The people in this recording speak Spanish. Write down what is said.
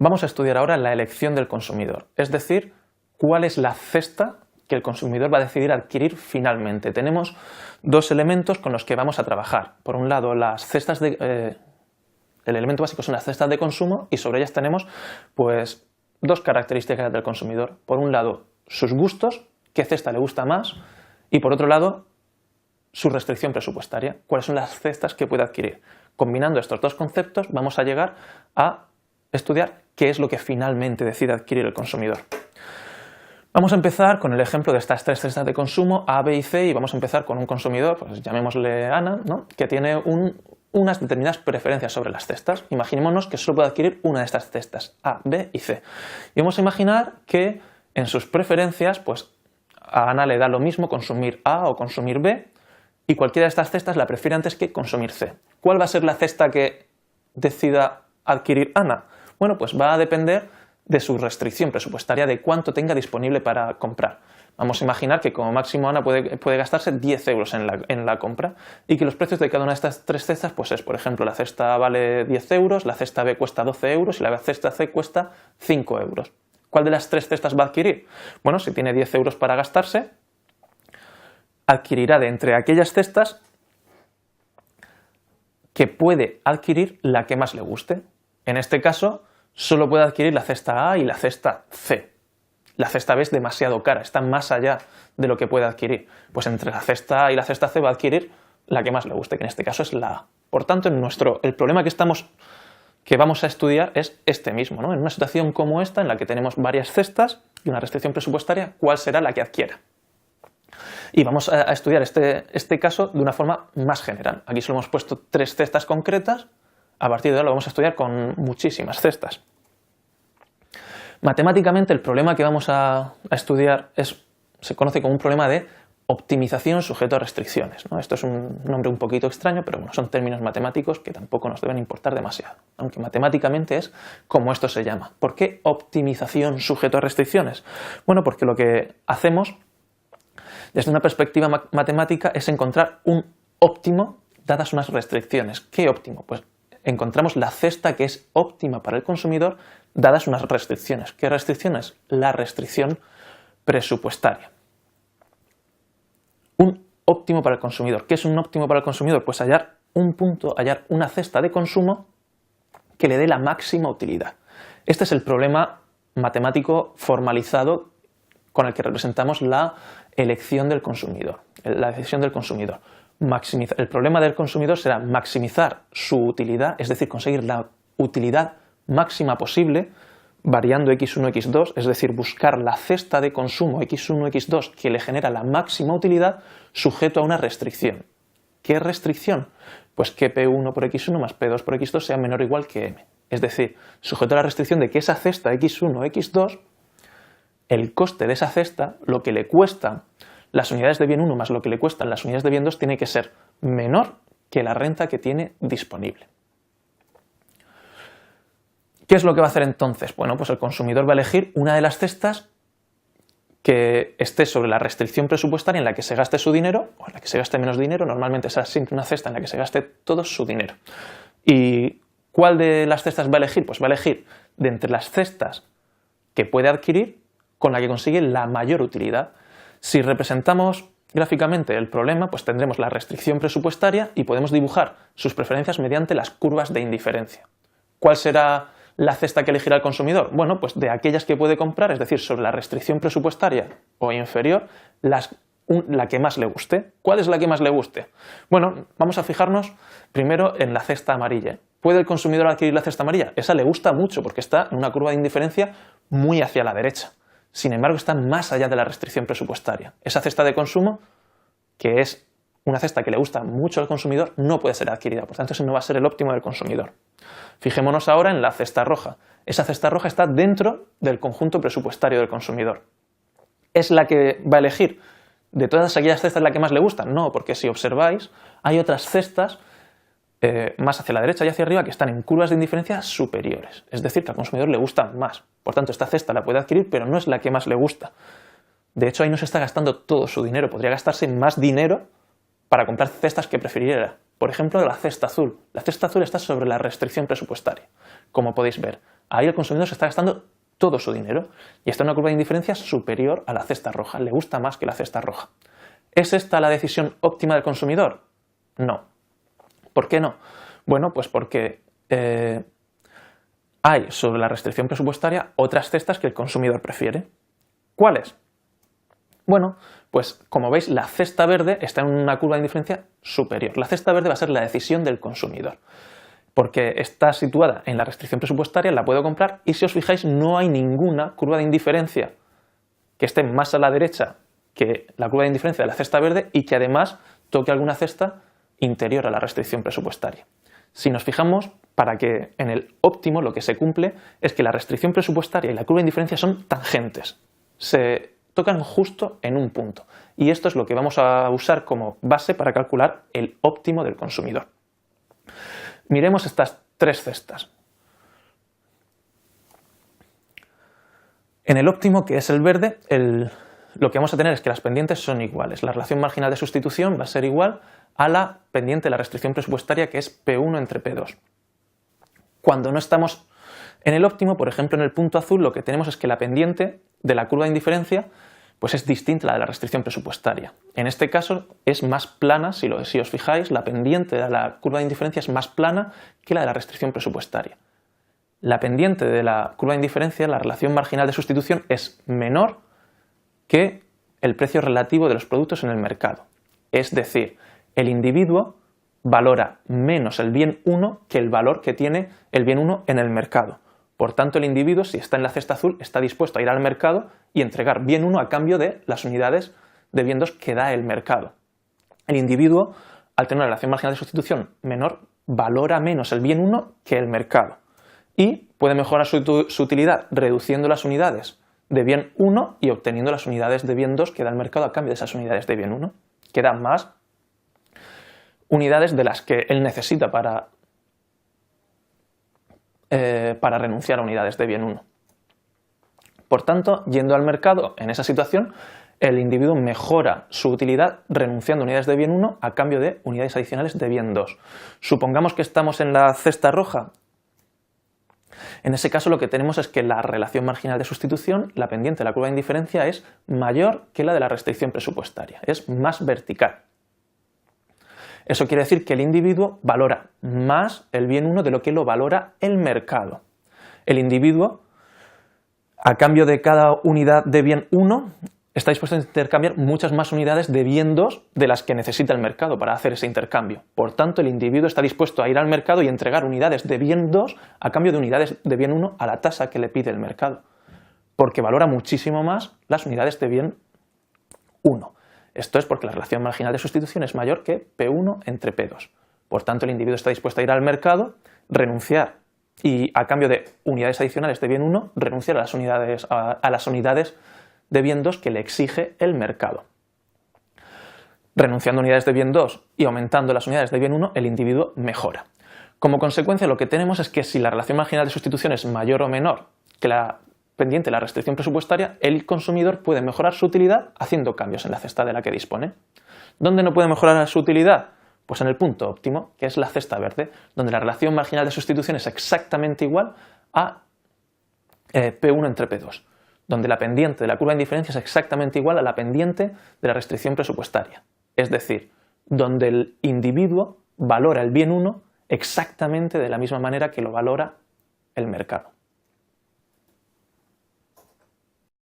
Vamos a estudiar ahora la elección del consumidor, es decir, cuál es la cesta que el consumidor va a decidir adquirir finalmente. Tenemos dos elementos con los que vamos a trabajar. Por un lado, el elemento básico son las cestas de consumo y sobre ellas tenemos pues, dos características del consumidor. Por un lado, sus gustos, qué cesta le gusta más, y por otro lado, su restricción presupuestaria, cuáles son las cestas que puede adquirir. Combinando estos dos conceptos vamos a llegar a estudiar qué es lo que finalmente decide adquirir el consumidor. Vamos a empezar con el ejemplo de estas tres cestas de consumo A, B y C, y vamos a empezar con un consumidor, pues llamémosle Ana, ¿no? Que tiene unas determinadas preferencias sobre las cestas. Imaginémonos que solo puede adquirir una de estas cestas, A, B y C. Y vamos a imaginar que en sus preferencias, pues a Ana le da lo mismo consumir A o consumir B, y cualquiera de estas cestas la prefiere antes que consumir C. ¿Cuál va a ser la cesta que decida adquirir Ana? Bueno, pues va a depender de su restricción presupuestaria, de cuánto tenga disponible para comprar. Vamos a imaginar que como máximo Ana puede gastarse 10 euros en la compra y que los precios de cada una de estas tres cestas pues es, por ejemplo, la cesta vale 10 euros, la cesta B cuesta 12 euros y la cesta C cuesta 5 euros. ¿Cuál de las tres cestas va a adquirir? Bueno, si tiene 10 euros para gastarse, adquirirá de entre aquellas cestas que puede adquirir la que más le guste. En este caso, solo puede adquirir la cesta A y la cesta C. La cesta B es demasiado cara, está más allá de lo que puede adquirir. Pues entre la cesta A y la cesta C va a adquirir la que más le guste, que en este caso es la A. Por tanto, el problema que vamos a estudiar es este mismo, ¿no? En una situación como esta, en la que tenemos varias cestas y una restricción presupuestaria, ¿cuál será la que adquiera? Y vamos a estudiar este caso de una forma más general. Aquí solo hemos puesto tres cestas concretas. A partir de ahora lo vamos a estudiar con muchísimas cestas. Matemáticamente el problema que vamos a estudiar se conoce como un problema de optimización sujeto a restricciones, ¿no? Esto es un nombre un poquito extraño, pero bueno, son términos matemáticos que tampoco nos deben importar demasiado, aunque matemáticamente es como esto se llama. ¿Por qué optimización sujeto a restricciones? Bueno, porque lo que hacemos desde una perspectiva matemática es encontrar un óptimo dadas unas restricciones. ¿Qué óptimo? Pues encontramos la cesta que es óptima para el consumidor dadas unas restricciones. ¿Qué restricciones? La restricción presupuestaria. Un óptimo para el consumidor. ¿Qué es un óptimo para el consumidor? Pues hallar un punto, hallar una cesta de consumo que le dé la máxima utilidad. Este es el problema matemático formalizado con el que representamos la elección del consumidor, la decisión del consumidor. El problema del consumidor será maximizar su utilidad, es decir, conseguir la utilidad máxima posible variando x1, x2, es decir, buscar la cesta de consumo x1, x2 que le genera la máxima utilidad sujeto a una restricción. ¿Qué restricción? Pues que P1 por x1 más P2 por x2 sea menor o igual que M. Es decir, sujeto a la restricción de que esa cesta x1 o x2, el coste de esa cesta, lo que le cuesta las unidades de bien 1 más lo que le cuestan las unidades de bien 2 tiene que ser menor que la renta que tiene disponible. ¿Qué es lo que va a hacer entonces? Bueno, pues el consumidor va a elegir una de las cestas que esté sobre la restricción presupuestaria en la que se gaste su dinero o en la que se gaste menos dinero. Normalmente será siempre una cesta en la que se gaste todo su dinero. ¿Y cuál de las cestas va a elegir? Pues va a elegir de entre las cestas que puede adquirir con la que consigue la mayor utilidad. Si representamos gráficamente el problema, pues tendremos la restricción presupuestaria y podemos dibujar sus preferencias mediante las curvas de indiferencia. ¿Cuál será la cesta que elegirá el consumidor? Bueno, pues de aquellas que puede comprar, es decir, sobre la restricción presupuestaria o inferior, la que más le guste. ¿Cuál es la que más le guste? Bueno, vamos a fijarnos primero en la cesta amarilla. ¿Puede el consumidor adquirir la cesta amarilla? Esa le gusta mucho porque está en una curva de indiferencia muy hacia la derecha. Sin embargo, está más allá de la restricción presupuestaria. Esa cesta de consumo, que es una cesta que le gusta mucho al consumidor, no puede ser adquirida. Por tanto, ese no va a ser el óptimo del consumidor. Fijémonos ahora en la cesta roja. Esa cesta roja está dentro del conjunto presupuestario del consumidor. ¿Es la que va a elegir de todas aquellas cestas la que más le gusta? No, porque si observáis, hay otras cestas más hacia la derecha y hacia arriba que están en curvas de indiferencia superiores. Es decir, que al consumidor le gustan más. Por tanto, esta cesta la puede adquirir, pero no es la que más le gusta. De hecho, ahí no se está gastando todo su dinero. Podría gastarse más dinero para comprar cestas que prefiriera. Por ejemplo, la cesta azul. La cesta azul está sobre la restricción presupuestaria. Como podéis ver, Ahí el consumidor se está gastando todo su dinero y está en una curva de indiferencia superior a la cesta roja, le gusta más que la cesta roja. ¿Es esta la decisión óptima del consumidor? No. ¿Por qué no? Bueno, pues porque hay sobre la restricción presupuestaria otras cestas que el consumidor prefiere. ¿Cuáles? Bueno, pues como veis, la cesta verde está en una curva de indiferencia superior. La cesta verde va a ser la decisión del consumidor, porque está situada en la restricción presupuestaria, la puedo comprar y si os fijáis no hay ninguna curva de indiferencia que esté más a la derecha que la curva de indiferencia de la cesta verde y que además toque alguna cesta interior a la restricción presupuestaria. Si nos fijamos, para que en el óptimo lo que se cumple es que la restricción presupuestaria y la curva de indiferencia son tangentes, se tocan justo en un punto y esto es lo que vamos a usar como base para calcular el óptimo del consumidor. Miremos estas tres cestas. En el óptimo, que es el verde, lo que vamos a tener es que las pendientes son iguales. La relación marginal de sustitución va a ser igual a la pendiente de la restricción presupuestaria, que es P1 entre P2. Cuando no estamos en el óptimo, por ejemplo en el punto azul, lo que tenemos es que la pendiente de la curva de indiferencia pues es distinta a la de la restricción presupuestaria. En este caso es más plana, si os fijáis, la pendiente de la curva de indiferencia es más plana que la de la restricción presupuestaria. La pendiente de la curva de indiferencia, la relación marginal de sustitución, es menor que el precio relativo de los productos en el mercado. Es decir, el individuo valora menos el bien 1 que el valor que tiene el bien 1 en el mercado. Por tanto, el individuo, si está en la cesta azul, está dispuesto a ir al mercado y entregar bien 1 a cambio de las unidades de bien 2 que da el mercado. El individuo, al tener una relación marginal de sustitución menor, valora menos el bien 1 que el mercado y puede mejorar su utilidad reduciendo las unidades de bien 1 y obteniendo las unidades de bien 2 que da el mercado a cambio de esas unidades de bien 1, que dan más unidades de las que él necesita para renunciar a unidades de bien 1. Por tanto, yendo al mercado en esa situación, el individuo mejora su utilidad renunciando a unidades de bien 1 a cambio de unidades adicionales de bien 2. Supongamos que estamos en la cesta roja. En ese caso lo que tenemos es que la relación marginal de sustitución, la pendiente de la curva de indiferencia, es mayor que la de la restricción presupuestaria, es más vertical. Eso quiere decir que el individuo valora más el bien 1 de lo que lo valora el mercado. El individuo, a cambio de cada unidad de bien 1, está dispuesto a intercambiar muchas más unidades de bien 2 de las que necesita el mercado para hacer ese intercambio. Por tanto, el individuo está dispuesto a ir al mercado y entregar unidades de bien 2 a cambio de unidades de bien 1 a la tasa que le pide el mercado, porque valora muchísimo más las unidades de bien 1. Esto es porque la relación marginal de sustitución es mayor que P1 entre P2. Por tanto, el individuo está dispuesto a ir al mercado, renunciar y a cambio de unidades adicionales de bien 1, renunciar a las unidades de bien 2 que le exige el mercado. Renunciando a unidades de bien 2 y aumentando las unidades de bien 1, el individuo mejora. Como consecuencia, lo que tenemos es que si la relación marginal de sustitución es mayor o menor que la pendiente de la restricción presupuestaria, el consumidor puede mejorar su utilidad haciendo cambios en la cesta de la que dispone. ¿Dónde no puede mejorar su utilidad? Pues en el punto óptimo, que es la cesta verde, donde la relación marginal de sustitución es exactamente igual a P1 entre P2, donde la pendiente de la curva de indiferencia es exactamente igual a la pendiente de la restricción presupuestaria. Es decir, donde el individuo valora el bien 1 exactamente de la misma manera que lo valora el mercado.